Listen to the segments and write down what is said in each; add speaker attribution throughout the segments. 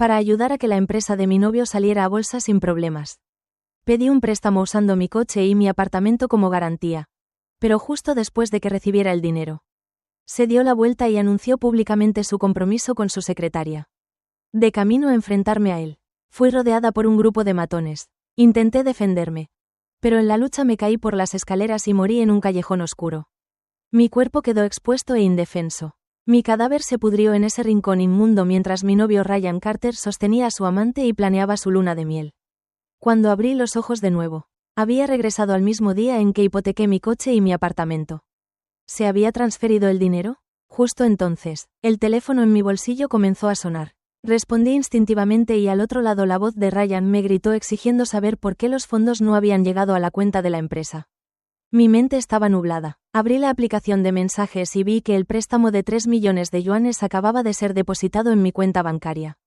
Speaker 1: para ayudar a que la empresa de mi novio saliera a bolsa sin problemas. Pedí un préstamo usando mi coche y mi apartamento como garantía. Pero justo después de que recibiera el dinero, se dio la vuelta y anunció públicamente su compromiso con su secretaria. De camino a enfrentarme a él, fui rodeada por un grupo de matones. Intenté defenderme, pero en la lucha me caí por las escaleras y morí en un callejón oscuro. Mi cuerpo quedó expuesto e indefenso. Mi cadáver se pudrió en ese rincón inmundo mientras mi novio Ryan Carter sostenía a su amante y planeaba su luna de miel. Cuando abrí los ojos de nuevo, había regresado al mismo día en que hipotequé mi coche y mi apartamento. ¿Se había transferido el dinero? Justo entonces, el teléfono en mi bolsillo comenzó a sonar. Respondí instintivamente y al otro lado la voz de Ryan me gritó exigiendo saber por qué los fondos no habían llegado a la cuenta de la empresa. Mi mente estaba nublada. Abrí la aplicación de mensajes y vi que el préstamo de 3 millones de yuanes acababa de ser depositado en mi cuenta bancaria.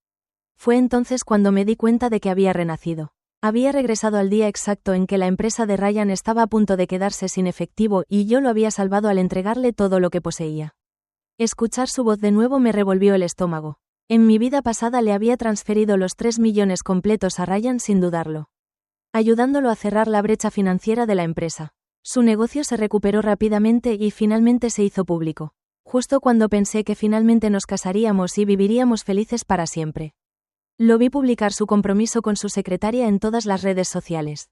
Speaker 1: Fue entonces cuando me di cuenta de que había renacido. Había regresado al día exacto en que la empresa de Ryan estaba a punto de quedarse sin efectivo y yo lo había salvado al entregarle todo lo que poseía. Escuchar su voz de nuevo me revolvió el estómago. En mi vida pasada le había transferido los 3 millones completos a Ryan sin dudarlo, ayudándolo a cerrar la brecha financiera de la empresa. Su negocio se recuperó rápidamente y finalmente se hizo público, justo cuando pensé que finalmente nos casaríamos y viviríamos felices para siempre. Lo vi publicar su compromiso con su secretaria en todas las redes sociales.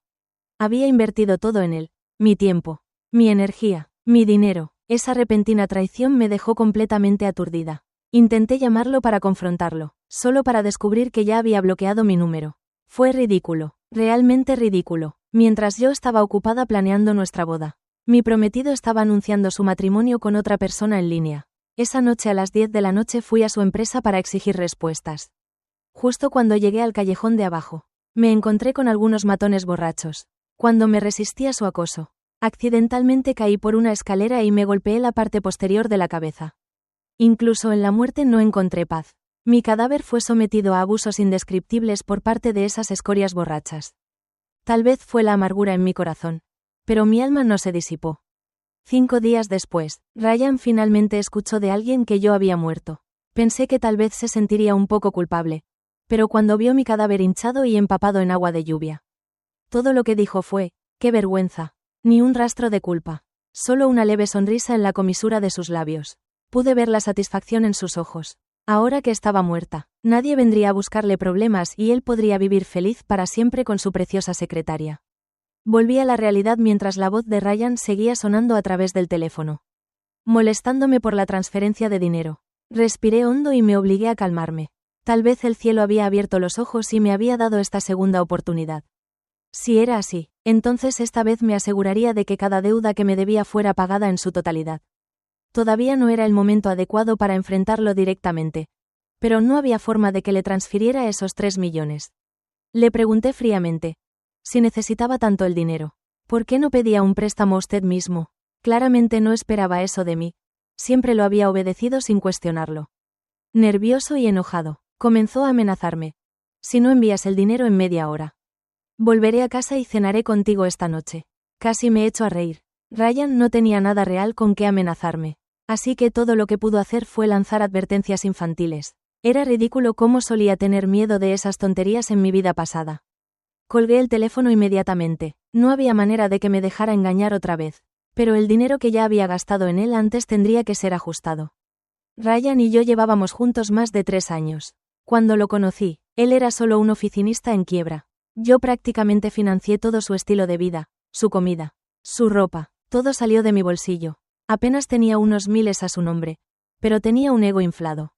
Speaker 1: Había invertido todo en él, mi tiempo, mi energía, mi dinero. Esa repentina traición me dejó completamente aturdida. Intenté llamarlo para confrontarlo, solo para descubrir que ya había bloqueado mi número. Fue ridículo, realmente ridículo. Mientras yo estaba ocupada planeando nuestra boda, mi prometido estaba anunciando su matrimonio con otra persona en línea. Esa noche a las 10 de la noche fui a su empresa para exigir respuestas. Justo cuando llegué al callejón de abajo, me encontré con algunos matones borrachos. Cuando me resistí a su acoso, accidentalmente caí por una escalera y me golpeé la parte posterior de la cabeza. Incluso en la muerte no encontré paz. Mi cadáver fue sometido a abusos indescriptibles por parte de esas escorias borrachas. Tal vez fue la amargura en mi corazón, pero mi alma no se disipó. 5 días después, Ryan finalmente escuchó de alguien que yo había muerto. Pensé que tal vez se sentiría un poco culpable, pero cuando vio mi cadáver hinchado y empapado en agua de lluvia, todo lo que dijo fue, ¡qué vergüenza! Ni un rastro de culpa, solo una leve sonrisa en la comisura de sus labios. Pude ver la satisfacción en sus ojos. Ahora que estaba muerta, nadie vendría a buscarle problemas y él podría vivir feliz para siempre con su preciosa secretaria. Volví a la realidad mientras la voz de Ryan seguía sonando a través del teléfono, molestándome por la transferencia de dinero. Respiré hondo y me obligué a calmarme. Tal vez el cielo había abierto los ojos y me había dado esta segunda oportunidad. Si era así, entonces esta vez me aseguraría de que cada deuda que me debía fuera pagada en su totalidad. Todavía no era el momento adecuado para enfrentarlo directamente, pero no había forma de que le transfiriera esos 3 millones. Le pregunté fríamente si necesitaba tanto el dinero. ¿Por qué no pedía un préstamo usted mismo? Claramente no esperaba eso de mí. Siempre lo había obedecido sin cuestionarlo. Nervioso y enojado, comenzó a amenazarme. Si no envías el dinero en media hora, volveré a casa y cenaré contigo esta noche. Casi me echo a reír. Ryan no tenía nada real con qué amenazarme. Así que todo lo que pudo hacer fue lanzar advertencias infantiles. Era ridículo cómo solía tener miedo de esas tonterías en mi vida pasada. Colgué el teléfono inmediatamente. No había manera de que me dejara engañar otra vez. Pero el dinero que ya había gastado en él antes tendría que ser ajustado. Ryan y yo llevábamos juntos más de 3 años. Cuando lo conocí, él era solo un oficinista en quiebra. Yo prácticamente financié todo su estilo de vida, su comida, su ropa, todo salió de mi bolsillo. Apenas tenía unos miles a su nombre, pero tenía un ego inflado.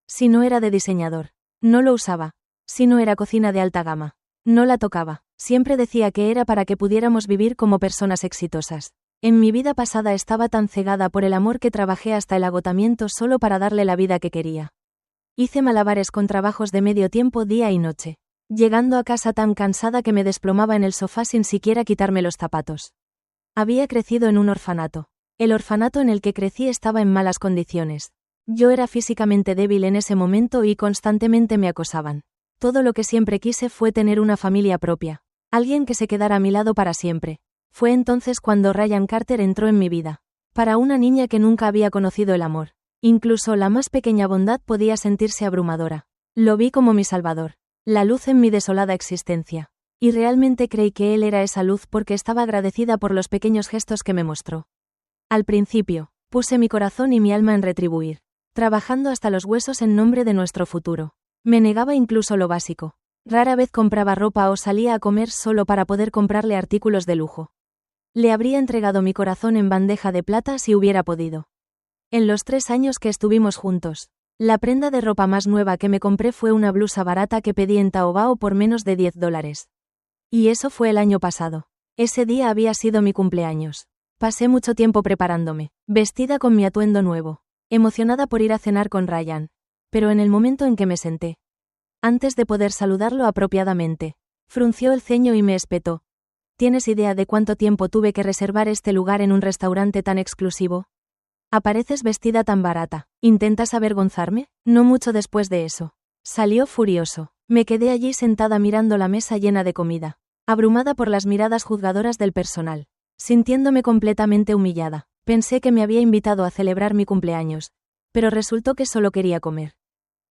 Speaker 1: Si no era de diseñador, no lo usaba. Si no era cocina de alta gama, no la tocaba. Siempre decía que era para que pudiéramos vivir como personas exitosas. En mi vida pasada estaba tan cegada por el amor que trabajé hasta el agotamiento solo para darle la vida que quería. Hice malabares con trabajos de medio tiempo día y noche, llegando a casa tan cansada que me desplomaba en el sofá sin siquiera quitarme los zapatos. Había crecido en un orfanato. El orfanato en el que crecí estaba en malas condiciones. Yo era físicamente débil en ese momento y constantemente me acosaban. Todo lo que siempre quise fue tener una familia propia. Alguien que se quedara a mi lado para siempre. Fue entonces cuando Ryan Carter entró en mi vida. Para una niña que nunca había conocido el amor, incluso la más pequeña bondad podía sentirse abrumadora. Lo vi como mi salvador, la luz en mi desolada existencia. Y realmente creí que él era esa luz porque estaba agradecida por los pequeños gestos que me mostró. Al principio, puse mi corazón y mi alma en retribuir, trabajando hasta los huesos en nombre de nuestro futuro. Me negaba incluso lo básico. Rara vez compraba ropa o salía a comer solo para poder comprarle artículos de lujo. Le habría entregado mi corazón en bandeja de plata si hubiera podido. En los 3 años que estuvimos juntos, la prenda de ropa más nueva que me compré fue una blusa barata que pedí en Taobao por menos de $10. Y eso fue el año pasado. Ese día había sido mi cumpleaños. Pasé mucho tiempo preparándome, vestida con mi atuendo nuevo, emocionada por ir a cenar con Ryan. Pero en el momento en que me senté, antes de poder saludarlo apropiadamente, frunció el ceño y me espetó. ¿Tienes idea de cuánto tiempo tuve que reservar este lugar en un restaurante tan exclusivo? Apareces vestida tan barata. ¿Intentas avergonzarme? No mucho después de eso. Salió furioso. Me quedé allí sentada mirando la mesa llena de comida, abrumada por las miradas juzgadoras del personal, sintiéndome completamente humillada. Pensé que me había invitado a celebrar mi cumpleaños, pero resultó que solo quería comer.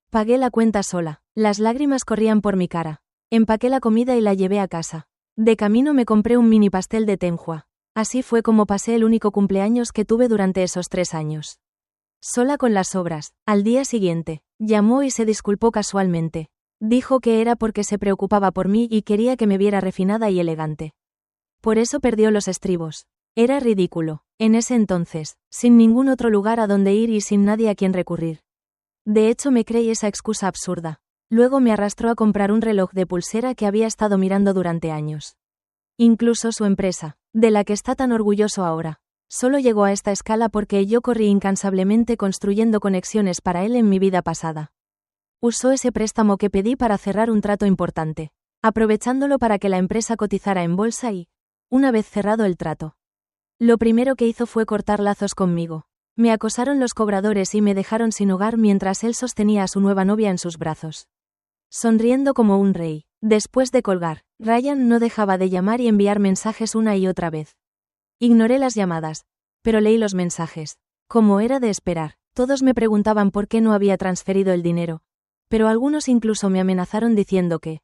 Speaker 1: Pagué la cuenta sola. Las lágrimas corrían por mi cara. Empaqué la comida y la llevé a casa. De camino me compré un mini pastel de tenjua. Así fue como pasé el único cumpleaños que tuve durante esos 3 años. Sola con las sobras. Al día siguiente, llamó y se disculpó casualmente. Dijo que era porque se preocupaba por mí y quería que me viera refinada y elegante. Por eso perdió los estribos. Era ridículo, en ese entonces, sin ningún otro lugar a donde ir y sin nadie a quien recurrir. De hecho me creí esa excusa absurda. Luego me arrastró a comprar un reloj de pulsera que había estado mirando durante años. Incluso su empresa, de la que está tan orgulloso ahora, solo llegó a esta escala porque yo corrí incansablemente construyendo conexiones para él en mi vida pasada. Usó ese préstamo que pedí para cerrar un trato importante, aprovechándolo para que la empresa cotizara en bolsa y, una vez cerrado el trato, lo primero que hizo fue cortar lazos conmigo. Me acosaron los cobradores y me dejaron sin hogar mientras él sostenía a su nueva novia en sus brazos, sonriendo como un rey. Después de colgar, Ryan no dejaba de llamar y enviar mensajes una y otra vez. Ignoré las llamadas, pero leí los mensajes. Como era de esperar, todos me preguntaban por qué no había transferido el dinero, pero algunos incluso me amenazaron diciendo que,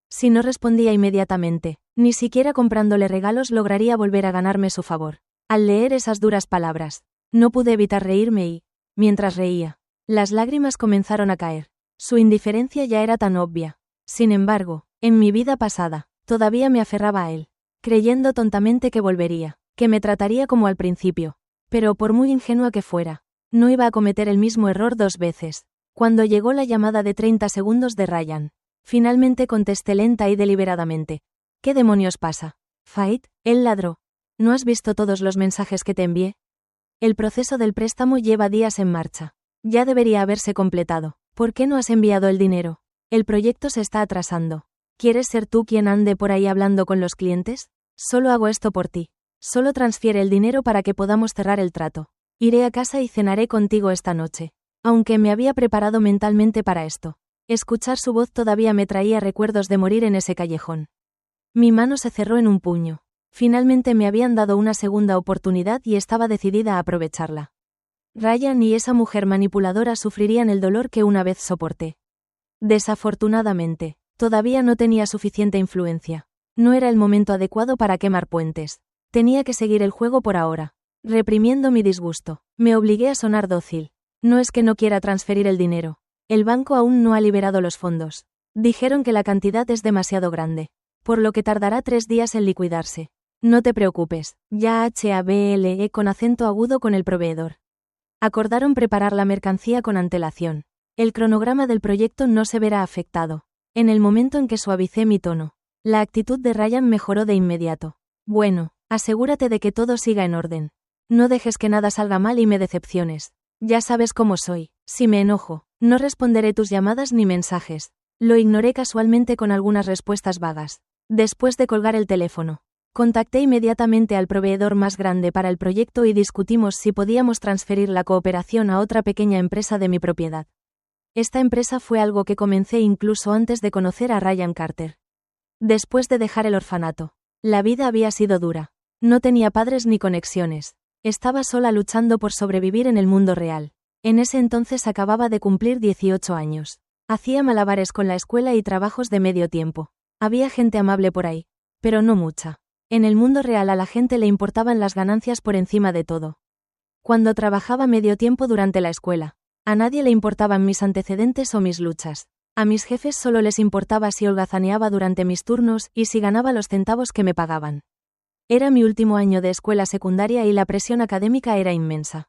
Speaker 1: si no respondía inmediatamente, ni siquiera comprándole regalos lograría volver a ganarme su favor. Al leer esas duras palabras, no pude evitar reírme y, mientras reía, las lágrimas comenzaron a caer. Su indiferencia ya era tan obvia. Sin embargo, en mi vida pasada, todavía me aferraba a él, creyendo tontamente que volvería, que me trataría como al principio. Pero por muy ingenua que fuera, no iba a cometer el mismo error 2 veces. Cuando llegó la llamada de 30 segundos de Ryan, finalmente contesté lenta y deliberadamente. ¿Qué demonios pasa? Fait, él ladró. ¿No has visto todos los mensajes que te envié? El proceso del préstamo lleva días en marcha. Ya debería haberse completado. ¿Por qué no has enviado el dinero? El proyecto se está atrasando. ¿Quieres ser tú quien ande por ahí hablando con los clientes? Solo hago esto por ti. Solo transfiere el dinero para que podamos cerrar el trato. Iré a casa y cenaré contigo esta noche. Aunque me había preparado mentalmente para esto. Escuchar su voz todavía me traía recuerdos de morir en ese callejón. Mi mano se cerró en un puño. Finalmente me habían dado una segunda oportunidad y estaba decidida a aprovecharla. Ryan y esa mujer manipuladora sufrirían el dolor que una vez soporté. Desafortunadamente, todavía no tenía suficiente influencia. No era el momento adecuado para quemar puentes. Tenía que seguir el juego por ahora. Reprimiendo mi disgusto, me obligué a sonar dócil. No es que no quiera transferir el dinero. El banco aún no ha liberado los fondos. Dijeron que la cantidad es demasiado grande, por lo que tardará 3 días en liquidarse. No te preocupes, ya hablé con acento agudo con el proveedor. Acordaron preparar la mercancía con antelación. El cronograma del proyecto no se verá afectado. En el momento en que suavicé mi tono, la actitud de Ryan mejoró de inmediato. Bueno, asegúrate de que todo siga en orden. No dejes que nada salga mal y me decepciones. Ya sabes cómo soy. Si me enojo, no responderé tus llamadas ni mensajes. Lo ignoré casualmente con algunas respuestas vagas. Después de colgar el teléfono, contacté inmediatamente al proveedor más grande para el proyecto y discutimos si podíamos transferir la cooperación a otra pequeña empresa de mi propiedad. Esta empresa fue algo que comencé incluso antes de conocer a Ryan Carter. Después de dejar el orfanato, la vida había sido dura. No tenía padres ni conexiones. Estaba sola luchando por sobrevivir en el mundo real. En ese entonces acababa de cumplir 18 años. Hacía malabares con la escuela y trabajos de medio tiempo. Había gente amable por ahí, pero no mucha. En el mundo real a la gente le importaban las ganancias por encima de todo. Cuando trabajaba medio tiempo durante la escuela, a nadie le importaban mis antecedentes o mis luchas. A mis jefes solo les importaba si holgazaneaba durante mis turnos y si ganaba los centavos que me pagaban. Era mi último año de escuela secundaria y la presión académica era inmensa.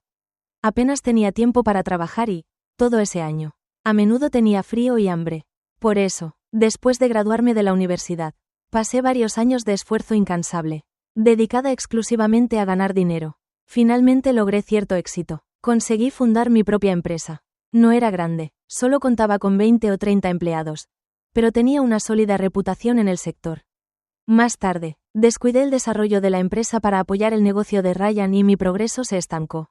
Speaker 1: Apenas tenía tiempo para trabajar y, todo ese año, a menudo tenía frío y hambre. Por eso, después de graduarme de la universidad, pasé varios años de esfuerzo incansable, dedicada exclusivamente a ganar dinero. Finalmente logré cierto éxito. Conseguí fundar mi propia empresa. No era grande, solo contaba con 20 o 30 empleados, pero tenía una sólida reputación en el sector. Más tarde, descuidé el desarrollo de la empresa para apoyar el negocio de Ryan y mi progreso se estancó.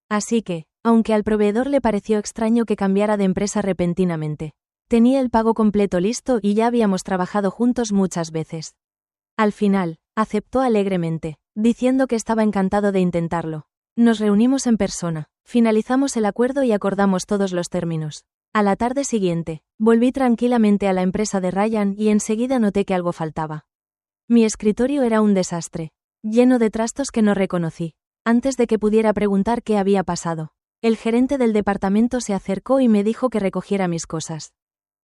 Speaker 1: Así que, aunque al proveedor le pareció extraño que cambiara de empresa repentinamente, tenía el pago completo listo y ya habíamos trabajado juntos muchas veces. Al final, aceptó alegremente, diciendo que estaba encantado de intentarlo. Nos reunimos en persona, finalizamos el acuerdo y acordamos todos los términos. A la tarde siguiente, volví tranquilamente a la empresa de Ryan y enseguida noté que algo faltaba. Mi escritorio era un desastre, lleno de trastos que no reconocí. Antes de que pudiera preguntar qué había pasado, el gerente del departamento se acercó y me dijo que recogiera mis cosas.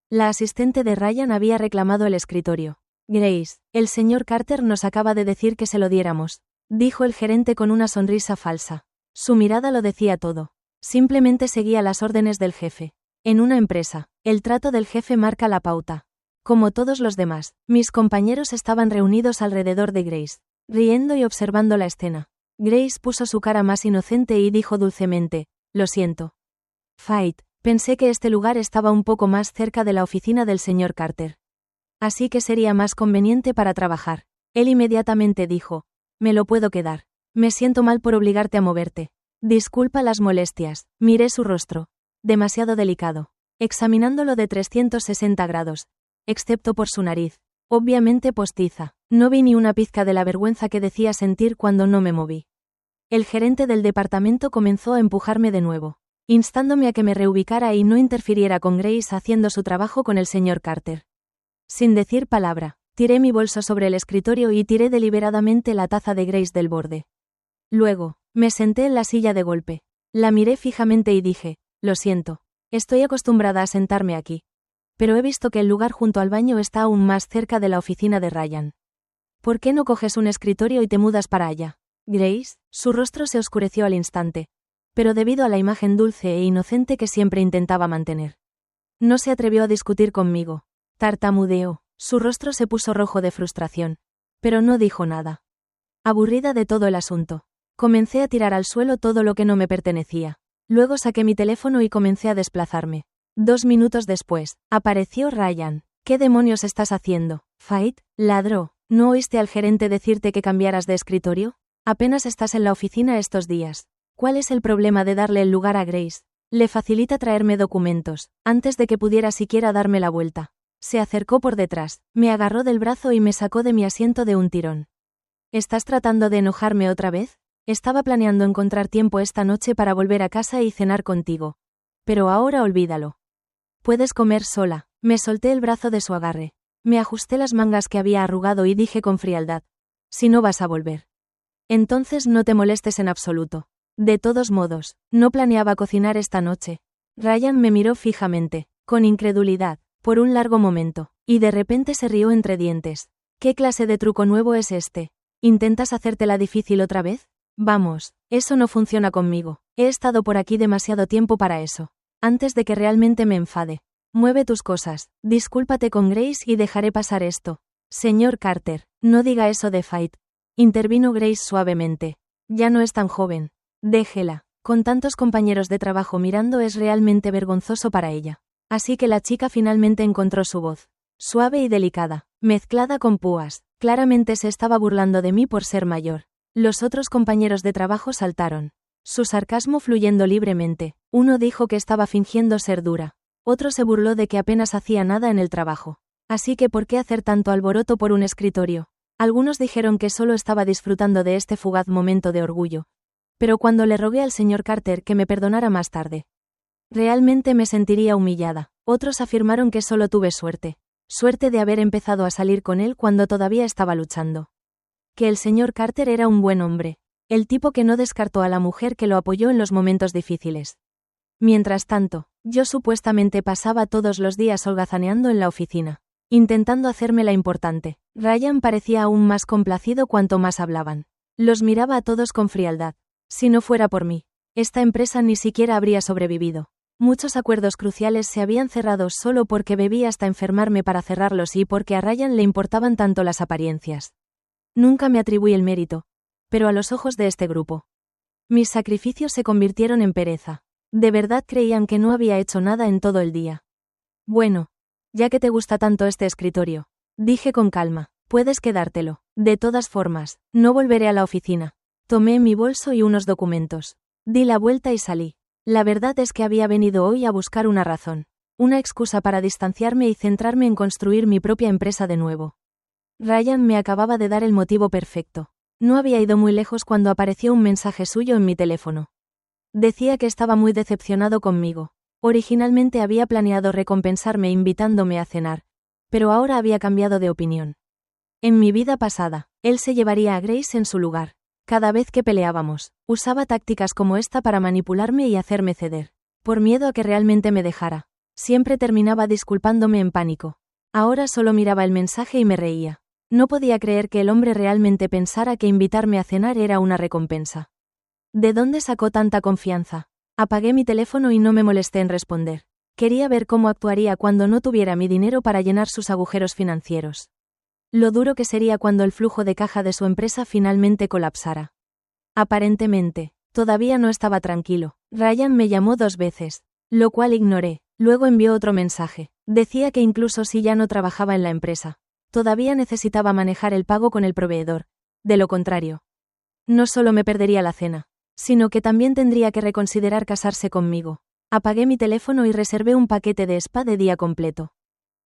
Speaker 1: La asistente de Ryan había reclamado el escritorio. Grace, el señor Carter nos acaba de decir que se lo diéramos, dijo el gerente con una sonrisa falsa. Su mirada lo decía todo. Simplemente seguía las órdenes del jefe. En una empresa, el trato del jefe marca la pauta. Como todos los demás, mis compañeros estaban reunidos alrededor de Grace, riendo y observando la escena. Grace puso su cara más inocente y dijo dulcemente, «Lo siento. Fight, pensé que este lugar estaba un poco más cerca de la oficina del señor Carter. Así que sería más conveniente para trabajar». Él inmediatamente dijo, «Me lo puedo quedar. Me siento mal por obligarte a moverte. Disculpa las molestias». Miré su rostro. Demasiado delicado. Examinándolo de 360 grados. Excepto por su nariz. Obviamente postiza. No vi ni una pizca de la vergüenza que decía sentir cuando no me moví. El gerente del departamento comenzó a empujarme de nuevo, instándome a que me reubicara y no interfiriera con Grace haciendo su trabajo con el señor Carter. Sin decir palabra, tiré mi bolso sobre el escritorio y tiré deliberadamente la taza de Grace del borde. Luego, me senté en la silla de golpe. La miré fijamente y dije, «Lo siento. Estoy acostumbrada a sentarme aquí. Pero he visto que el lugar junto al baño está aún más cerca de la oficina de Ryan. ¿Por qué no coges un escritorio y te mudas para allá?» Grace, su rostro se oscureció al instante, pero debido a la imagen dulce e inocente que siempre intentaba mantener. No se atrevió a discutir conmigo. Tartamudeó, su rostro se puso rojo de frustración, pero no dijo nada. Aburrida de todo el asunto, comencé a tirar al suelo todo lo que no me pertenecía. Luego saqué mi teléfono y comencé a desplazarme. 2 minutos después, apareció Ryan. «¿Qué demonios estás haciendo, Fight?» ladró. «¿No oíste al gerente decirte que cambiaras de escritorio? Apenas estás en la oficina estos días. ¿Cuál es el problema de darle el lugar a Grace? Le facilita traerme documentos, antes de que pudiera siquiera darme la vuelta». Se acercó por detrás, me agarró del brazo y me sacó de mi asiento de un tirón. «¿Estás tratando de enojarme otra vez? Estaba planeando encontrar tiempo esta noche para volver a casa y cenar contigo. Pero ahora olvídalo. Puedes comer sola». Me solté el brazo de su agarre. Me ajusté las mangas que había arrugado y dije con frialdad, «Si no vas a volver, entonces no te molestes en absoluto. De todos modos, no planeaba cocinar esta noche». Ryan me miró fijamente, con incredulidad, por un largo momento, y de repente se rió entre dientes. «¿Qué clase de truco nuevo es este? ¿Intentas hacértela difícil otra vez? Vamos, eso no funciona conmigo. He estado por aquí demasiado tiempo para eso. Antes de que realmente me enfade. Mueve tus cosas, discúlpate con Grace y dejaré pasar esto». «Señor Carter, no diga eso de Fight», intervino Grace suavemente. «Ya no es tan joven. Déjela. Con tantos compañeros de trabajo mirando es realmente vergonzoso para ella». Así que la chica finalmente encontró su voz. Suave y delicada, mezclada con púas. Claramente se estaba burlando de mí por ser mayor. Los otros compañeros de trabajo saltaron. Su sarcasmo fluyendo libremente. Uno dijo que estaba fingiendo ser dura. Otro se burló de que apenas hacía nada en el trabajo. Así que ¿por qué hacer tanto alboroto por un escritorio? Algunos dijeron que solo estaba disfrutando de este fugaz momento de orgullo. Pero cuando le rogué al señor Carter que me perdonara más tarde, realmente me sentiría humillada. Otros afirmaron que solo tuve suerte. Suerte de haber empezado a salir con él cuando todavía estaba luchando. Que el señor Carter era un buen hombre. El tipo que no descartó a la mujer que lo apoyó en los momentos difíciles. Mientras tanto, yo supuestamente pasaba todos los días holgazaneando en la oficina, intentando hacerme la importante. Ryan parecía aún más complacido cuanto más hablaban. Los miraba a todos con frialdad. Si no fuera por mí, esta empresa ni siquiera habría sobrevivido. Muchos acuerdos cruciales se habían cerrado solo porque bebí hasta enfermarme para cerrarlos y porque a Ryan le importaban tanto las apariencias. Nunca me atribuí el mérito, pero a los ojos de este grupo, mis sacrificios se convirtieron en pereza. De verdad creían que no había hecho nada en todo el día. Bueno, ya que te gusta tanto este escritorio, dije con calma, puedes quedártelo. De todas formas, no volveré a la oficina. Tomé mi bolso y unos documentos. Di la vuelta y salí. La verdad es que había venido hoy a buscar una razón, una excusa para distanciarme y centrarme en construir mi propia empresa de nuevo. Ryan me acababa de dar el motivo perfecto. No había ido muy lejos cuando apareció un mensaje suyo en mi teléfono. Decía que estaba muy decepcionado conmigo. Originalmente había planeado recompensarme invitándome a cenar, pero ahora había cambiado de opinión. En mi vida pasada, él se llevaría a Grace en su lugar. Cada vez que peleábamos, usaba tácticas como esta para manipularme y hacerme ceder. Por miedo a que realmente me dejara. Siempre terminaba disculpándome en pánico. Ahora solo miraba el mensaje y me reía. No podía creer que el hombre realmente pensara que invitarme a cenar era una recompensa. ¿De dónde sacó tanta confianza? Apagué mi teléfono y no me molesté en responder. Quería ver cómo actuaría cuando no tuviera mi dinero para llenar sus agujeros financieros. Lo duro que sería cuando el flujo de caja de su empresa finalmente colapsara. Aparentemente, todavía no estaba tranquilo. Ryan me llamó 2 veces, lo cual ignoré. Luego envió otro mensaje. Decía que incluso si ya no trabajaba en la empresa, todavía necesitaba manejar el pago con el proveedor. De lo contrario, no solo me perdería la cena, sino que también tendría que reconsiderar casarse conmigo. Apagué mi teléfono y reservé un paquete de spa de día completo.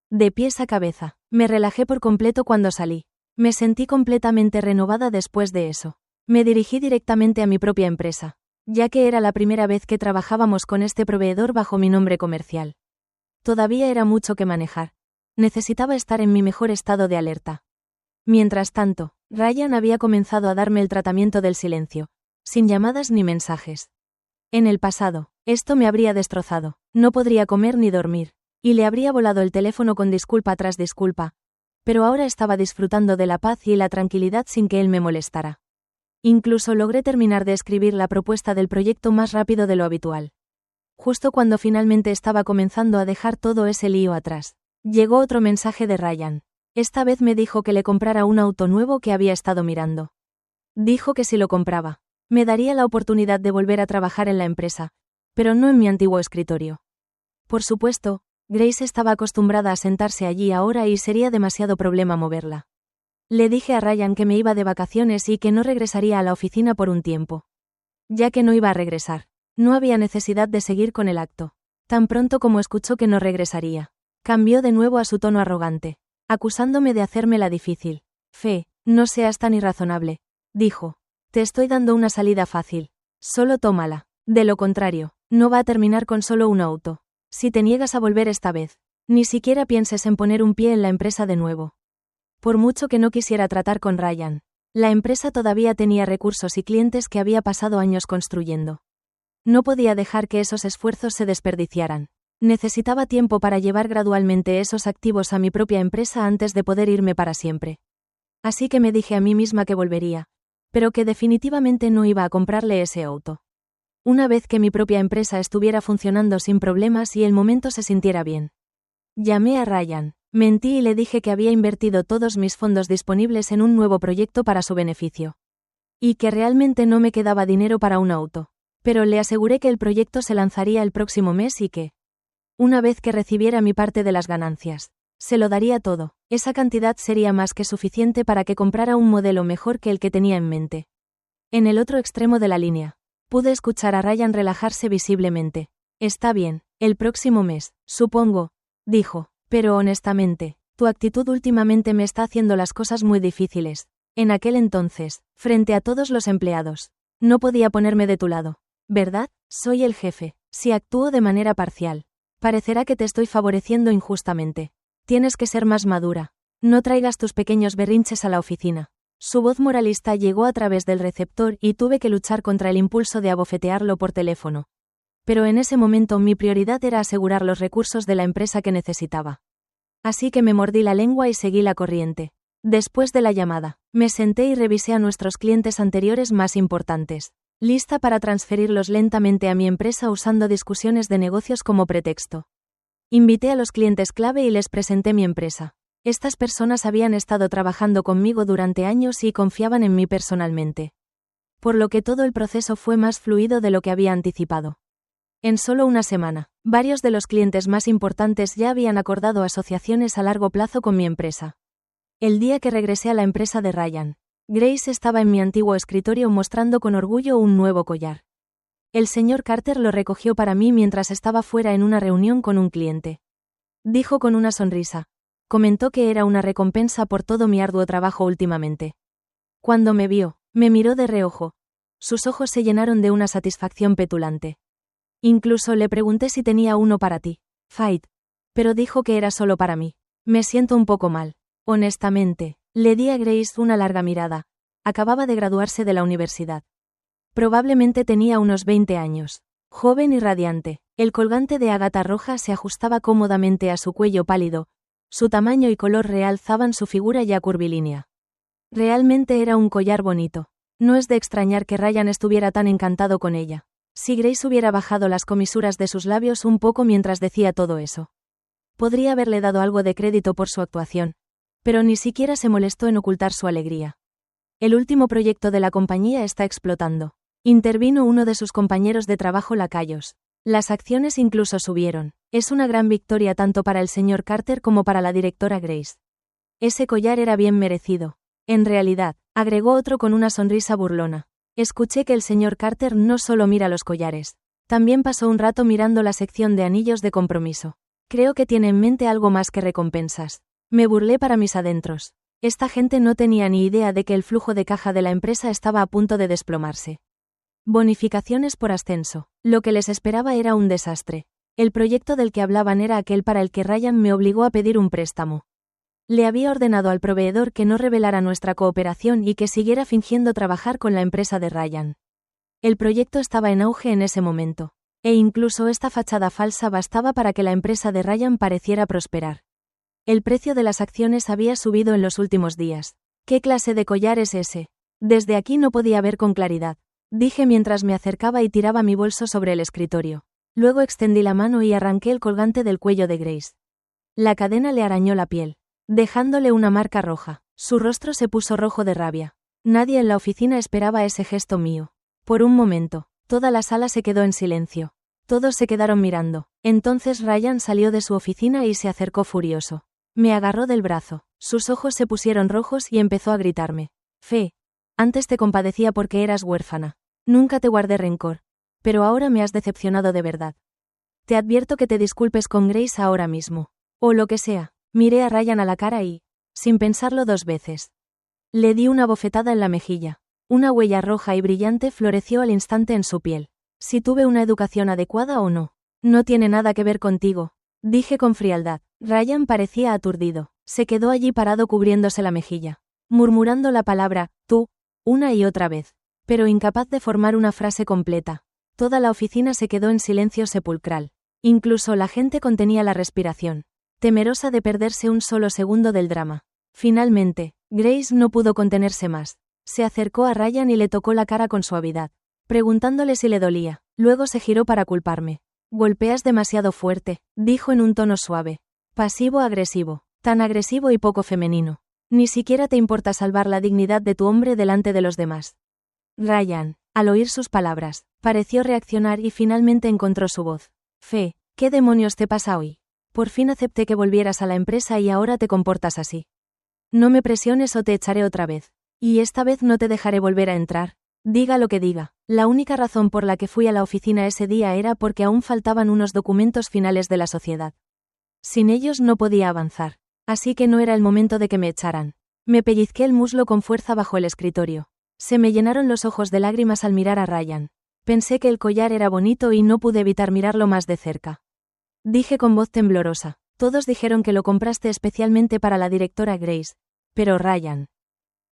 Speaker 1: De pies a cabeza, me relajé por completo cuando salí. Me sentí completamente renovada después de eso. Me dirigí directamente a mi propia empresa, ya que era la primera vez que trabajábamos con este proveedor bajo mi nombre comercial. Todavía era mucho que manejar. Necesitaba estar en mi mejor estado de alerta. Mientras tanto, Ryan había comenzado a darme el tratamiento del silencio, sin llamadas ni mensajes. En el pasado, esto me habría destrozado. No podría comer ni dormir. Y le habría volado el teléfono con disculpa tras disculpa. Pero ahora estaba disfrutando de la paz y la tranquilidad sin que él me molestara. Incluso logré terminar de escribir la propuesta del proyecto más rápido de lo habitual. Justo cuando finalmente estaba comenzando a dejar todo ese lío atrás, llegó otro mensaje de Ryan. Esta vez me dijo que le comprara un auto nuevo que había estado mirando. Dijo que si lo compraba, me daría la oportunidad de volver a trabajar en la empresa, pero no en mi antiguo escritorio. Por supuesto, Grace estaba acostumbrada a sentarse allí ahora y sería demasiado problema moverla. Le dije a Ryan que me iba de vacaciones y que no regresaría a la oficina por un tiempo. Ya que no iba a regresar, no había necesidad de seguir con el acto. Tan pronto como escuchó que no regresaría, cambió de nuevo a su tono arrogante, acusándome de hacérmela difícil. No seas tan irrazonable, dijo. Te estoy dando una salida fácil. Solo tómala. De lo contrario, no va a terminar con solo un auto. Si te niegas a volver esta vez, ni siquiera pienses en poner un pie en la empresa de nuevo. Por mucho que no quisiera tratar con Ryan, la empresa todavía tenía recursos y clientes que había pasado años construyendo. No podía dejar que esos esfuerzos se desperdiciaran. Necesitaba tiempo para llevar gradualmente esos activos a mi propia empresa antes de poder irme para siempre. Así que me dije a mí misma que volvería, pero que definitivamente no iba a comprarle ese auto. Una vez que mi propia empresa estuviera funcionando sin problemas y el momento se sintiera bien. Llamé a Ryan, mentí y le dije que había invertido todos mis fondos disponibles en un nuevo proyecto para su beneficio. Y que realmente no me quedaba dinero para un auto. Pero le aseguré que el proyecto se lanzaría el próximo mes y que, una vez que recibiera mi parte de las ganancias, se lo daría todo. Esa cantidad sería más que suficiente para que comprara un modelo mejor que el que tenía en mente. En el otro extremo de la línea, pude escuchar a Ryan relajarse visiblemente. Está bien, el próximo mes, supongo, dijo, pero honestamente, tu actitud últimamente me está haciendo las cosas muy difíciles. En aquel entonces, frente a todos los empleados, no podía ponerme de tu lado, ¿verdad? Soy el jefe. Si actúo de manera parcial, Parecerá que te estoy favoreciendo injustamente. Tienes que ser más madura. No traigas tus pequeños berrinches a la oficina. Su voz moralista llegó a través del receptor y tuve que luchar contra el impulso de abofetearlo por teléfono. Pero en ese momento mi prioridad era asegurar los recursos de la empresa que necesitaba. Así que me mordí la lengua y seguí la corriente. Después de la llamada, me senté y revisé a nuestros clientes anteriores más importantes, lista para transferirlos lentamente a mi empresa usando discusiones de negocios como pretexto. Invité a los clientes clave y les presenté mi empresa. Estas personas habían estado trabajando conmigo durante años y confiaban en mí personalmente. Por lo que todo el proceso fue más fluido de lo que había anticipado. En solo una semana, varios de los clientes más importantes ya habían acordado asociaciones a largo plazo con mi empresa. El día que regresé a la empresa de Ryan, Grace estaba en mi antiguo escritorio mostrando con orgullo un nuevo collar. El señor Carter lo recogió para mí mientras estaba fuera en una reunión con un cliente. Dijo con una sonrisa. Comentó que era una recompensa por todo mi arduo trabajo últimamente. Cuando me vio, me miró de reojo. Sus ojos se llenaron de una satisfacción petulante. Incluso le pregunté si tenía uno para ti, Fight. Pero dijo que era solo para mí. Me siento un poco mal. Honestamente, le di a Grace una larga mirada. Acababa de graduarse de la universidad. Probablemente tenía unos 20 años. Joven y radiante, el colgante de ágata roja se ajustaba cómodamente a su cuello pálido. Su tamaño y color realzaban su figura ya curvilínea. Realmente era un collar bonito. No es de extrañar que Ryan estuviera tan encantado con ella. Si Grace hubiera bajado las comisuras de sus labios un poco mientras decía todo eso. Podría haberle dado algo de crédito por su actuación. Pero ni siquiera se molestó en ocultar su alegría. El último proyecto de la compañía está explotando. Intervino uno de sus compañeros de trabajo lacayos. Las acciones incluso subieron. Es una gran victoria tanto para el señor Carter como para la directora Grace. Ese collar era bien merecido. En realidad, agregó otro con una sonrisa burlona. Escuché que el señor Carter no solo mira los collares. También pasó un rato mirando la sección de anillos de compromiso. Creo que tiene en mente algo más que recompensas. Me burlé para mis adentros. Esta gente no tenía ni idea de que el flujo de caja de la empresa estaba a punto de desplomarse. Bonificaciones por ascenso. Lo que les esperaba era un desastre. El proyecto del que hablaban era aquel para el que Ryan me obligó a pedir un préstamo. Le había ordenado al proveedor que no revelara nuestra cooperación y que siguiera fingiendo trabajar con la empresa de Ryan. El proyecto estaba en auge en ese momento. E incluso esta fachada falsa bastaba para que la empresa de Ryan pareciera prosperar. El precio de las acciones había subido en los últimos días. ¿Qué clase de collar es ese? Desde aquí no podía ver con claridad. Dije mientras me acercaba y tiraba mi bolso sobre el escritorio. Luego extendí la mano y arranqué el colgante del cuello de Grace. La cadena le arañó la piel, dejándole una marca roja. Su rostro se puso rojo de rabia. Nadie en la oficina esperaba ese gesto mío. Por un momento, toda la sala se quedó en silencio. Todos se quedaron mirando. Entonces Ryan salió de su oficina y se acercó furioso. Me agarró del brazo. Sus ojos se pusieron rojos y empezó a gritarme. Fe. Antes te compadecía porque eras huérfana. Nunca te guardé rencor. Pero ahora me has decepcionado de verdad. Te advierto que te disculpes con Grace ahora mismo. O lo que sea. Miré a Ryan a la cara y, sin pensarlo 2 veces, le di una bofetada en la mejilla. Una huella roja y brillante floreció al instante en su piel. Si tuve una educación adecuada o no. No tiene nada que ver contigo, dije con frialdad. Ryan parecía aturdido. Se quedó allí parado cubriéndose la mejilla, murmurando la palabra, tú, una y otra vez, pero incapaz de formar una frase completa. Toda la oficina se quedó en silencio sepulcral. Incluso la gente contenía la respiración, temerosa de perderse un solo segundo del drama. Finalmente, Grace no pudo contenerse más. Se acercó a Ryan y le tocó la cara con suavidad, preguntándole si le dolía. Luego se giró para culparme. Golpeas demasiado fuerte, dijo en un tono suave. Pasivo-agresivo, tan agresivo y poco femenino. Ni siquiera te importa salvar la dignidad de tu hombre delante de los demás. Ryan, al oír sus palabras, pareció reaccionar y finalmente encontró su voz. Fe, ¿qué demonios te pasa hoy? Por fin acepté que volvieras a la empresa y ahora te comportas así. No me presiones o te echaré otra vez. Y esta vez no te dejaré volver a entrar. Diga lo que diga. La única razón por la que fui a la oficina ese día era porque aún faltaban unos documentos finales de la sociedad. Sin ellos no podía avanzar. Así que no era el momento de que me echaran. Me pellizqué el muslo con fuerza bajo el escritorio. Se me llenaron los ojos de lágrimas al mirar a Ryan. Pensé que el collar era bonito y no pude evitar mirarlo más de cerca. Dije con voz temblorosa. Todos dijeron que lo compraste especialmente para la directora Grace. Pero Ryan.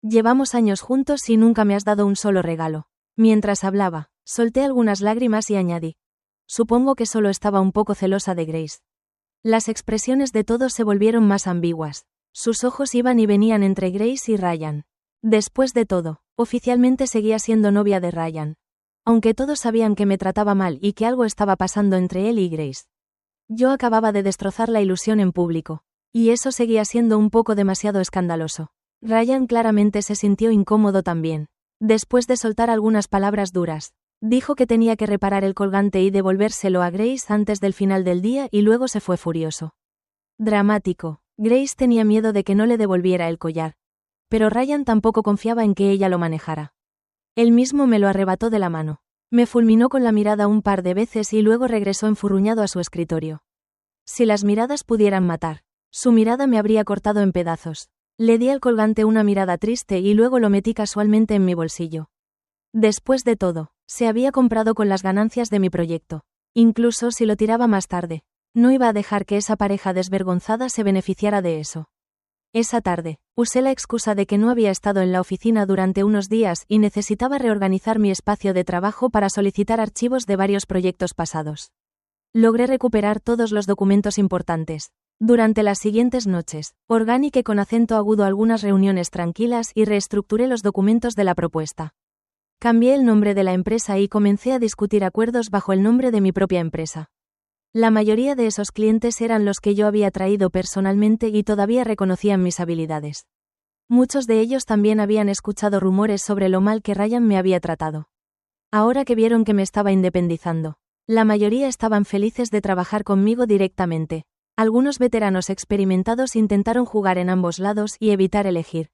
Speaker 1: Llevamos años juntos y nunca me has dado un solo regalo. Mientras hablaba, solté algunas lágrimas y añadí. Supongo que solo estaba un poco celosa de Grace. Las expresiones de todos se volvieron más ambiguas. Sus ojos iban y venían entre Grace y Ryan. Después de todo, oficialmente seguía siendo novia de Ryan. Aunque todos sabían que me trataba mal y que algo estaba pasando entre él y Grace. Yo acababa de destrozar la ilusión en público. Y eso seguía siendo un poco demasiado escandaloso. Ryan claramente se sintió incómodo también. Después de soltar algunas palabras duras, dijo que tenía que reparar el colgante y devolvérselo a Grace antes del final del día y luego se fue furioso. Dramático. Grace tenía miedo de que no le devolviera el collar. Pero Ryan tampoco confiaba en que ella lo manejara. Él mismo me lo arrebató de la mano. Me fulminó con la mirada un par de veces y luego regresó enfurruñado a su escritorio. Si las miradas pudieran matar, su mirada me habría cortado en pedazos. Le di al colgante una mirada triste y luego lo metí casualmente en mi bolsillo. Después de todo, se había comprado con las ganancias de mi proyecto. Incluso si lo tiraba más tarde, no iba a dejar que esa pareja desvergonzada se beneficiara de eso. Esa tarde, usé la excusa de que no había estado en la oficina durante unos días y necesitaba reorganizar mi espacio de trabajo para solicitar archivos de varios proyectos pasados. Logré recuperar todos los documentos importantes. Durante las siguientes noches, organiqué con acento agudo algunas reuniones tranquilas y reestructuré los documentos de la propuesta. Cambié el nombre de la empresa y comencé a discutir acuerdos bajo el nombre de mi propia empresa. La mayoría de esos clientes eran los que yo había traído personalmente y todavía reconocían mis habilidades. Muchos de ellos también habían escuchado rumores sobre lo mal que Ryan me había tratado. Ahora que vieron que me estaba independizando, la mayoría estaban felices de trabajar conmigo directamente. Algunos veteranos experimentados intentaron jugar en ambos lados y evitar elegir.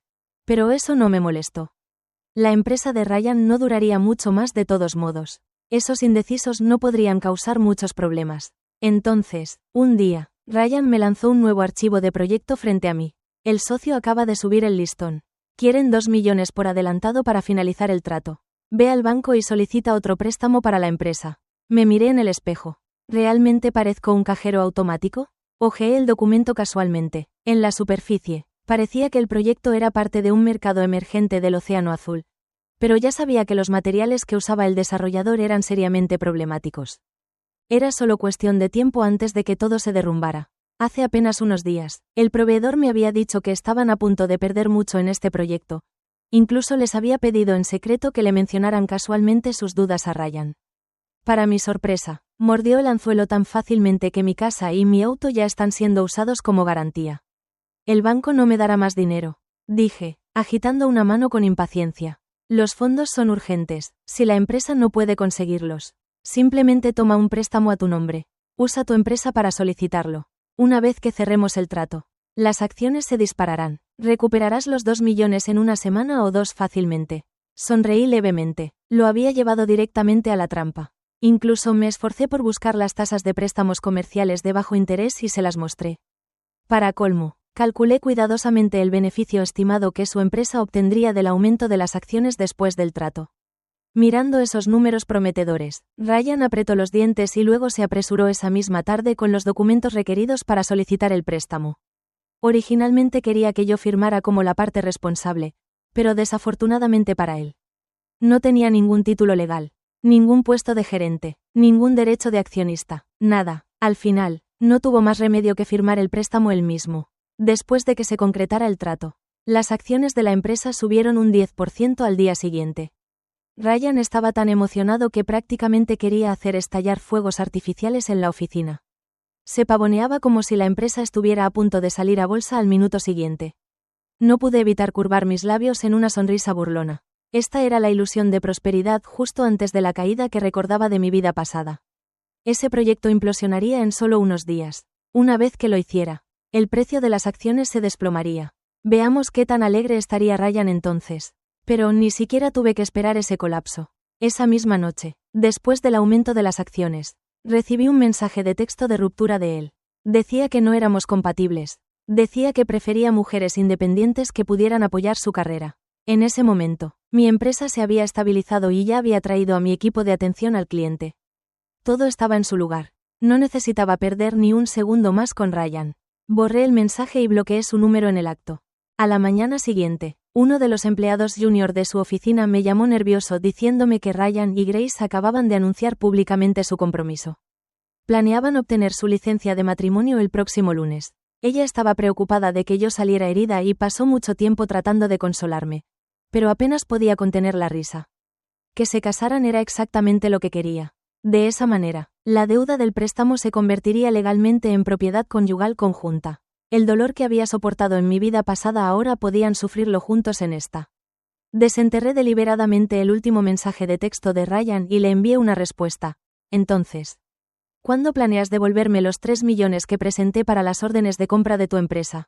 Speaker 1: Pero eso no me molestó. La empresa de Ryan no duraría mucho más de todos modos. Esos indecisos no podrían causar muchos problemas. Entonces, un día, Ryan me lanzó un nuevo archivo de proyecto frente a mí. El socio acaba de subir el listón. Quieren 2 millones por adelantado para finalizar el trato. Ve al banco y solicita otro préstamo para la empresa. Me miré en el espejo. ¿Realmente parezco un cajero automático? Hojeé el documento casualmente. En la superficie, parecía que el proyecto era parte de un mercado emergente del Océano Azul. Pero ya sabía que los materiales que usaba el desarrollador eran seriamente problemáticos. Era solo cuestión de tiempo antes de que todo se derrumbara. Hace apenas unos días, el proveedor me había dicho que estaban a punto de perder mucho en este proyecto. Incluso les había pedido en secreto que le mencionaran casualmente sus dudas a Ryan. Para mi sorpresa, mordió el anzuelo tan fácilmente que mi casa y mi auto ya están siendo usados como garantía. El banco no me dará más dinero, dije, agitando una mano con impaciencia. Los fondos son urgentes, si la empresa no puede conseguirlos. Simplemente toma un préstamo a tu nombre. Usa tu empresa para solicitarlo. Una vez que cerremos el trato, las acciones se dispararán. Recuperarás los 2 millones en una semana o 2 fácilmente. Sonreí levemente. Lo había llevado directamente a la trampa. Incluso me esforcé por buscar las tasas de préstamos comerciales de bajo interés y se las mostré. Para colmo, calculé cuidadosamente el beneficio estimado que su empresa obtendría del aumento de las acciones después del trato. Mirando esos números prometedores, Ryan apretó los dientes y luego se apresuró esa misma tarde con los documentos requeridos para solicitar el préstamo. Originalmente quería que yo firmara como la parte responsable, pero desafortunadamente para él. No tenía ningún título legal, ningún puesto de gerente, ningún derecho de accionista, nada. Al final, no tuvo más remedio que firmar el préstamo él mismo. Después de que se concretara el trato, las acciones de la empresa subieron un 10% al día siguiente. Ryan estaba tan emocionado que prácticamente quería hacer estallar fuegos artificiales en la oficina. Se pavoneaba como si la empresa estuviera a punto de salir a bolsa al minuto siguiente. No pude evitar curvar mis labios en una sonrisa burlona. Esta era la ilusión de prosperidad justo antes de la caída que recordaba de mi vida pasada. Ese proyecto implosionaría en solo unos días. Una vez que lo hiciera, el precio de las acciones se desplomaría. Veamos qué tan alegre estaría Ryan entonces. Pero ni siquiera tuve que esperar ese colapso. Esa misma noche, después del aumento de las acciones, recibí un mensaje de texto de ruptura de él. Decía que no éramos compatibles. Decía que prefería mujeres independientes que pudieran apoyar su carrera. En ese momento, mi empresa se había estabilizado y ya había traído a mi equipo de atención al cliente. Todo estaba en su lugar. No necesitaba perder ni un segundo más con Ryan. Borré el mensaje y bloqueé su número en el acto. A la mañana siguiente, uno de los empleados junior de su oficina me llamó nervioso diciéndome que Ryan y Grace acababan de anunciar públicamente su compromiso. Planeaban obtener su licencia de matrimonio el próximo lunes. Ella estaba preocupada de que yo saliera herida y pasó mucho tiempo tratando de consolarme. Pero apenas podía contener la risa. Que se casaran era exactamente lo que quería. De esa manera, la deuda del préstamo se convertiría legalmente en propiedad conyugal conjunta. El dolor que había soportado en mi vida pasada ahora podían sufrirlo juntos en esta. Desenterré deliberadamente el último mensaje de texto de Ryan y le envié una respuesta. Entonces, ¿cuándo planeas devolverme los 3 millones que presenté para las órdenes de compra de tu empresa?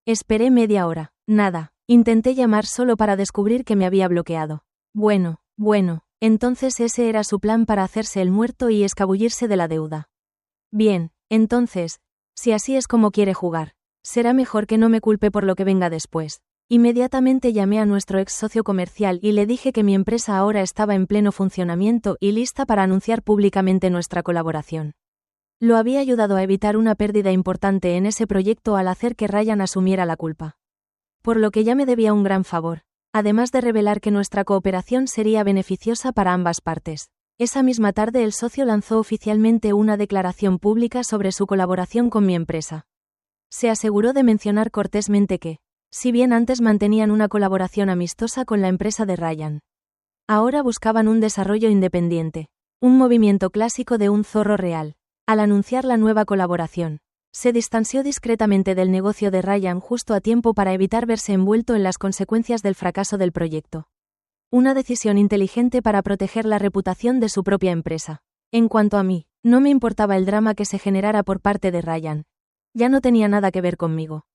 Speaker 1: Esperé media hora. Nada. Intenté llamar solo para descubrir que me había bloqueado. Bueno, entonces ese era su plan para hacerse el muerto y escabullirse de la deuda. Bien, entonces, si así es como quiere jugar, será mejor que no me culpe por lo que venga después. Inmediatamente llamé a nuestro ex socio comercial y le dije que mi empresa ahora estaba en pleno funcionamiento y lista para anunciar públicamente nuestra colaboración. Lo había ayudado a evitar una pérdida importante en ese proyecto al hacer que Ryan asumiera la culpa. Por lo que ya me debía un gran favor, además de revelar que nuestra cooperación sería beneficiosa para ambas partes. Esa misma tarde el socio lanzó oficialmente una declaración pública sobre su colaboración con mi empresa. Se aseguró de mencionar cortésmente que, si bien antes mantenían una colaboración amistosa con la empresa de Ryan, ahora buscaban un desarrollo independiente, un movimiento clásico de un zorro real. Al anunciar la nueva colaboración, se distanció discretamente del negocio de Ryan justo a tiempo para evitar verse envuelto en las consecuencias del fracaso del proyecto. Una decisión inteligente para proteger la reputación de su propia empresa. En cuanto a mí, no me importaba el drama que se generara por parte de Ryan. Ya no tenía nada que ver conmigo.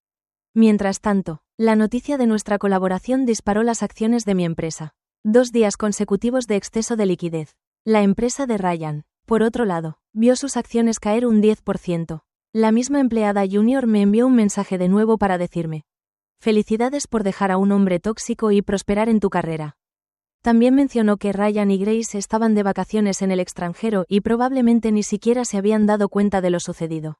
Speaker 1: Mientras tanto, la noticia de nuestra colaboración disparó las acciones de mi empresa. 2 días consecutivos de exceso de liquidez. La empresa de Ryan, por otro lado, vio sus acciones caer un 10%. La misma empleada junior me envió un mensaje de nuevo para decirme: felicidades por dejar a un hombre tóxico y prosperar en tu carrera. También mencionó que Ryan y Grace estaban de vacaciones en el extranjero y probablemente ni siquiera se habían dado cuenta de lo sucedido.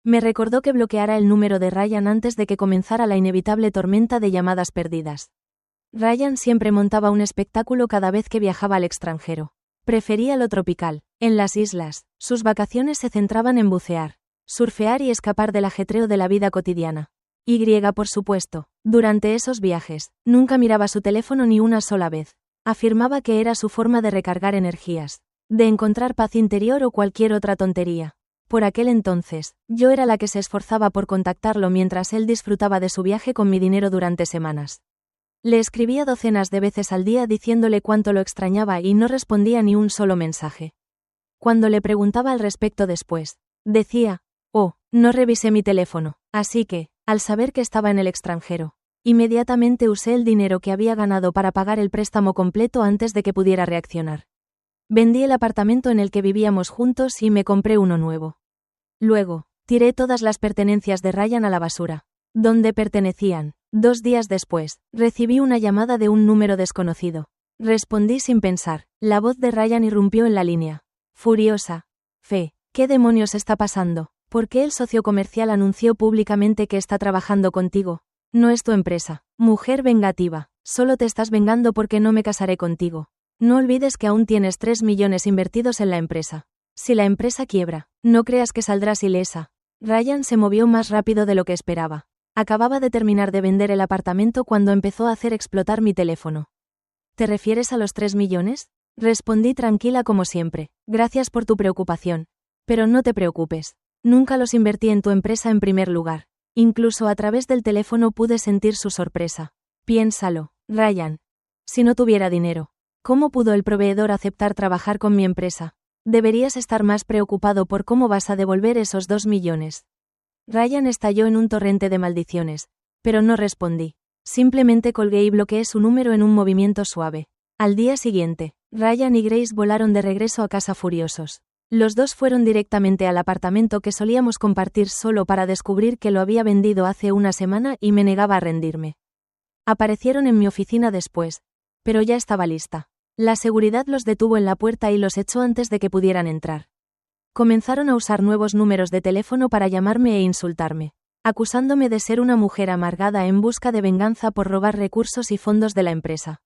Speaker 1: Me recordó que bloqueara el número de Ryan antes de que comenzara la inevitable tormenta de llamadas perdidas. Ryan siempre montaba un espectáculo cada vez que viajaba al extranjero. Prefería lo tropical. En las islas, sus vacaciones se centraban en bucear, surfear y escapar del ajetreo de la vida cotidiana. Por supuesto, durante esos viajes, nunca miraba su teléfono ni una sola vez. Afirmaba que era su forma de recargar energías, de encontrar paz interior o cualquier otra tontería. Por aquel entonces, yo era la que se esforzaba por contactarlo mientras él disfrutaba de su viaje con mi dinero durante semanas. Le escribía docenas de veces al día diciéndole cuánto lo extrañaba y no respondía ni un solo mensaje. Cuando le preguntaba al respecto después, decía: no revisé mi teléfono, así que, al saber que estaba en el extranjero, inmediatamente usé el dinero que había ganado para pagar el préstamo completo antes de que pudiera reaccionar. Vendí el apartamento en el que vivíamos juntos y me compré uno nuevo. Luego, tiré todas las pertenencias de Ryan a la basura. ¿Dónde pertenecían? 2 días después, recibí una llamada de un número desconocido. Respondí sin pensar. La voz de Ryan irrumpió en la línea. Furiosa. ¿Qué demonios está pasando? ¿Por qué el socio comercial anunció públicamente que está trabajando contigo? No es tu empresa. Mujer vengativa. Solo te estás vengando porque no me casaré contigo. No olvides que aún tienes 3 millones invertidos en la empresa. Si la empresa quiebra, no creas que saldrás ilesa. Ryan se movió más rápido de lo que esperaba. Acababa de terminar de vender el apartamento cuando empezó a hacer explotar mi teléfono. ¿Te refieres a los 3 millones? Respondí tranquila como siempre. Gracias por tu preocupación. Pero no te preocupes. Nunca los invertí en tu empresa en primer lugar. Incluso a través del teléfono pude sentir su sorpresa. Piénsalo, Ryan. Si no tuviera dinero, ¿cómo pudo el proveedor aceptar trabajar con mi empresa? Deberías estar más preocupado por cómo vas a devolver esos 2 millones. Ryan estalló en un torrente de maldiciones, pero no respondí. Simplemente colgué y bloqueé su número en un movimiento suave. Al día siguiente, Ryan y Grace volaron de regreso a casa furiosos. Los dos fueron directamente al apartamento que solíamos compartir solo para descubrir que lo había vendido hace una semana y me negaba a rendirme. Aparecieron en mi oficina después, pero ya estaba lista. La seguridad los detuvo en la puerta y los echó antes de que pudieran entrar. Comenzaron a usar nuevos números de teléfono para llamarme e insultarme, acusándome de ser una mujer amargada en busca de venganza por robar recursos y fondos de la empresa.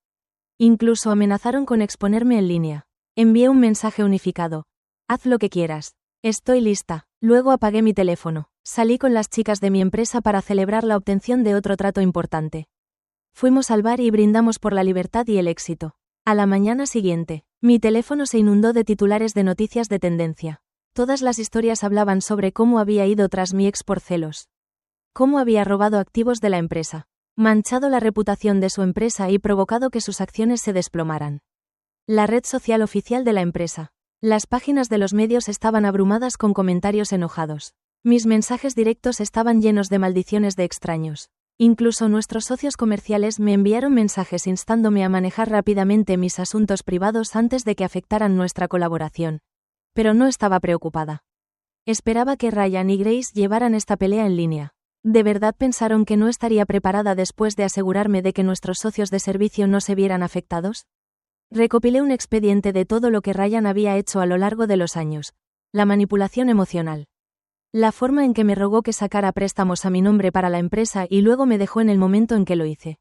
Speaker 1: Incluso amenazaron con exponerme en línea. Envié un mensaje unificado. Haz lo que quieras. Estoy lista. Luego apagué mi teléfono. Salí con las chicas de mi empresa para celebrar la obtención de otro trato importante. Fuimos al bar y brindamos por la libertad y el éxito. A la mañana siguiente, mi teléfono se inundó de titulares de noticias de tendencia. Todas las historias hablaban sobre cómo había ido tras mi ex por celos. Cómo había robado activos de la empresa, manchado la reputación de su empresa y provocado que sus acciones se desplomaran. La red social oficial de la empresa. Las páginas de los medios estaban abrumadas con comentarios enojados. Mis mensajes directos estaban llenos de maldiciones de extraños. Incluso nuestros socios comerciales me enviaron mensajes instándome a manejar rápidamente mis asuntos privados antes de que afectaran nuestra colaboración. Pero no estaba preocupada. Esperaba que Ryan y Grace llevaran esta pelea en línea. ¿De verdad pensaron que no estaría preparada después de asegurarme de que nuestros socios de servicio no se vieran afectados? Recopilé un expediente de todo lo que Ryan había hecho a lo largo de los años. La manipulación emocional. La forma en que me rogó que sacara préstamos a mi nombre para la empresa y luego me dejó en el momento en que lo hice.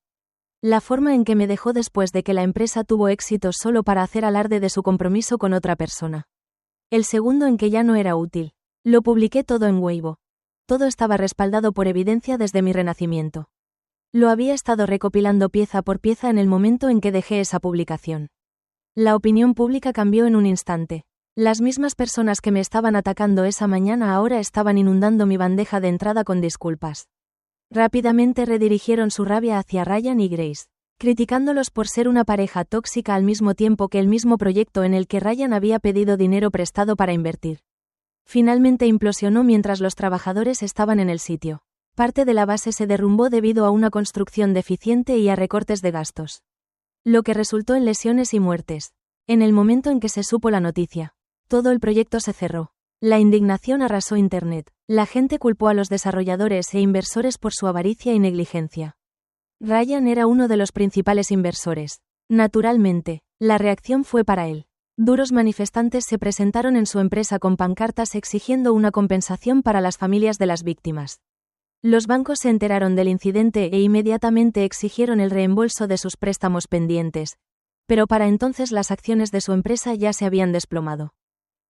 Speaker 1: La forma en que me dejó después de que la empresa tuvo éxito solo para hacer alarde de su compromiso con otra persona. El segundo en que ya no era útil. Lo publiqué todo en Weibo. Todo estaba respaldado por evidencia desde mi renacimiento. Lo había estado recopilando pieza por pieza en el momento en que dejé esa publicación. La opinión pública cambió en un instante. Las mismas personas que me estaban atacando esa mañana ahora estaban inundando mi bandeja de entrada con disculpas. Rápidamente redirigieron su rabia hacia Ryan y Grace, criticándolos por ser una pareja tóxica al mismo tiempo que el mismo proyecto en el que Ryan había pedido dinero prestado para invertir. Finalmente implosionó mientras los trabajadores estaban en el sitio. Parte de la base se derrumbó debido a una construcción deficiente y a recortes de gastos. Lo que resultó en lesiones y muertes. En el momento en que se supo la noticia, todo el proyecto se cerró. La indignación arrasó Internet. La gente culpó a los desarrolladores e inversores por su avaricia y negligencia. Ryan era uno de los principales inversores. Naturalmente, la reacción fue para él. Duros manifestantes se presentaron en su empresa con pancartas exigiendo una compensación para las familias de las víctimas. Los bancos se enteraron del incidente e inmediatamente exigieron el reembolso de sus préstamos pendientes, pero para entonces las acciones de su empresa ya se habían desplomado.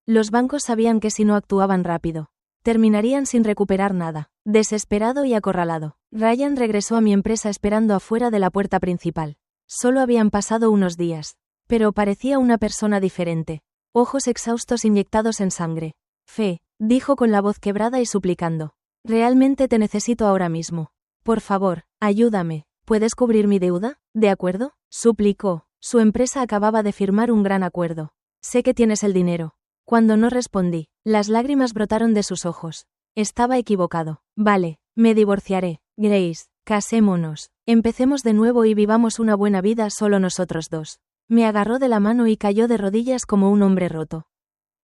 Speaker 1: Los bancos sabían que si no actuaban rápido, terminarían sin recuperar nada. Desesperado y acorralado, Ryan regresó a mi empresa esperando afuera de la puerta principal. Solo habían pasado unos días, pero parecía una persona diferente. Ojos exhaustos inyectados en sangre. Fe, dijo con la voz quebrada y suplicando. Realmente te necesito ahora mismo. Por favor, ayúdame. ¿Puedes cubrir mi deuda? ¿De acuerdo? Suplicó. Su empresa acababa de firmar un gran acuerdo. Sé que tienes el dinero. Cuando no respondí, las lágrimas brotaron de sus ojos. Estaba equivocado. Vale, me divorciaré. Grace, casémonos. Empecemos de nuevo y vivamos una buena vida solo nosotros dos. Me agarró de la mano y cayó de rodillas como un hombre roto,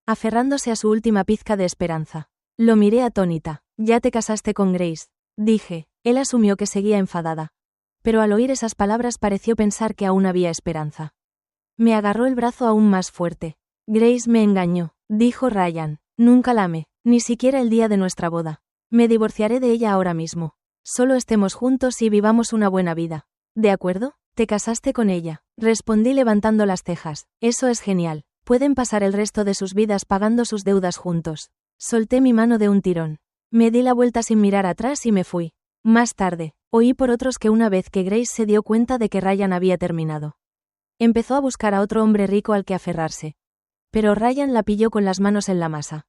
Speaker 1: aferrándose a su última pizca de esperanza. Lo miré atónita. Ya te casaste con Grace, dije. Él asumió que seguía enfadada. Pero al oír esas palabras pareció pensar que aún había esperanza. Me agarró el brazo aún más fuerte. Grace me engañó, dijo Ryan. Nunca la amé, ni siquiera el día de nuestra boda. Me divorciaré de ella ahora mismo. Solo estemos juntos y vivamos una buena vida. ¿De acuerdo? Te casaste con ella, respondí levantando las cejas. Eso es genial. Pueden pasar el resto de sus vidas pagando sus deudas juntos. Solté mi mano de un tirón. Me di la vuelta sin mirar atrás y me fui. Más tarde, oí por otros que una vez que Grace se dio cuenta de que Ryan había terminado, empezó a buscar a otro hombre rico al que aferrarse. Pero Ryan la pilló con las manos en la masa.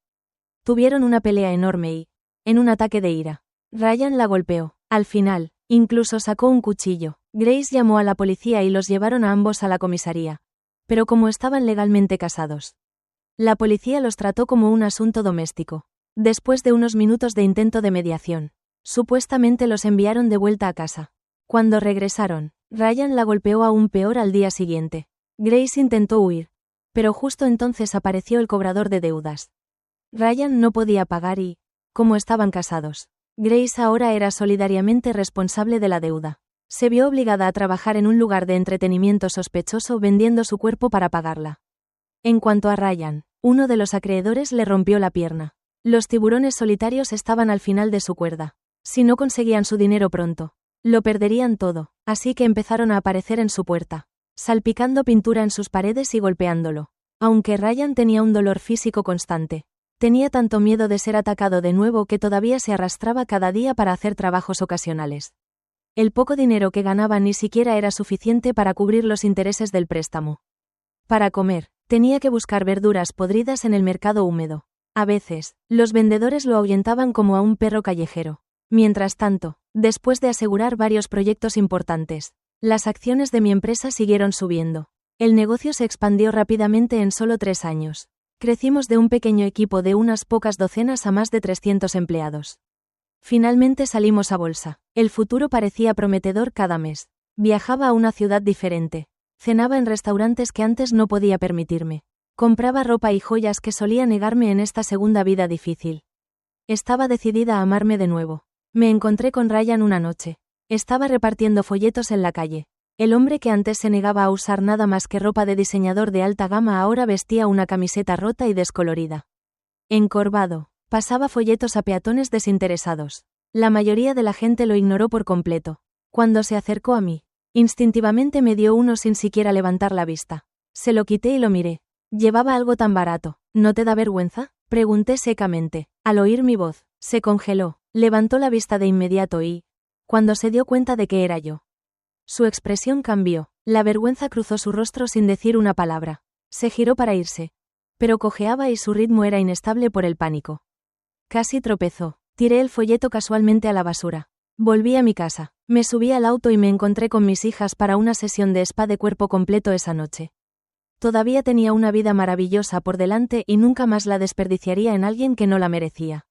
Speaker 1: Tuvieron una pelea enorme y, en un ataque de ira, Ryan la golpeó. Al final, incluso sacó un cuchillo. Grace llamó a la policía y los llevaron a ambos a la comisaría. Pero como estaban legalmente casados, la policía los trató como un asunto doméstico. Después de unos minutos de intento de mediación, supuestamente los enviaron de vuelta a casa. Cuando regresaron, Ryan la golpeó aún peor al día siguiente. Grace intentó huir, pero justo entonces apareció el cobrador de deudas. Ryan no podía pagar y, como estaban casados, Grace ahora era solidariamente responsable de la deuda. Se vio obligada a trabajar en un lugar de entretenimiento sospechoso vendiendo su cuerpo para pagarla. En cuanto a Ryan, Uno de los acreedores le rompió la pierna. Los tiburones solitarios estaban al final de su cuerda. Si no conseguían su dinero pronto, lo perderían todo, así que empezaron a aparecer en su puerta, salpicando pintura en sus paredes y golpeándolo. Aunque Ryan tenía un dolor físico constante, tenía tanto miedo de ser atacado de nuevo que todavía se arrastraba cada día para hacer trabajos ocasionales. El poco dinero que ganaba ni siquiera era suficiente para cubrir los intereses del préstamo. Para comer, tenía que buscar verduras podridas en el mercado húmedo. A veces, los vendedores lo ahuyentaban como a un perro callejero. Mientras tanto, después de asegurar varios proyectos importantes, las acciones de mi empresa siguieron subiendo. El negocio se expandió rápidamente en solo 3 años. Crecimos de un pequeño equipo de unas pocas docenas a más de 300 empleados. Finalmente salimos a bolsa. El futuro parecía prometedor cada mes. Viajaba a una ciudad diferente. Cenaba en restaurantes que antes no podía permitirme. Compraba ropa y joyas que solía negarme en esta segunda vida difícil. Estaba decidida a amarme de nuevo. Me encontré con Ryan una noche. Estaba repartiendo folletos en la calle. El hombre que antes se negaba a usar nada más que ropa de diseñador de alta gama ahora vestía una camiseta rota y descolorida. Encorvado, pasaba folletos a peatones desinteresados. La mayoría de la gente lo ignoró por completo. Cuando se acercó a mí, instintivamente me dio uno sin siquiera levantar la vista. Se lo quité y lo miré. Llevaba algo tan barato. ¿No te da vergüenza?, pregunté secamente. Al oír mi voz, se congeló, levantó la vista de inmediato y, cuando se dio cuenta de que era yo, su expresión cambió. La vergüenza cruzó su rostro sin decir una palabra. Se giró para irse, pero cojeaba y su ritmo era inestable por el pánico. Casi tropezó. Tiré el folleto casualmente a la basura. Volví a mi casa. Me subí al auto y me encontré con mis hijas para una sesión de spa de cuerpo completo esa noche. Todavía tenía una vida maravillosa por delante y nunca más la desperdiciaría en alguien que no la merecía.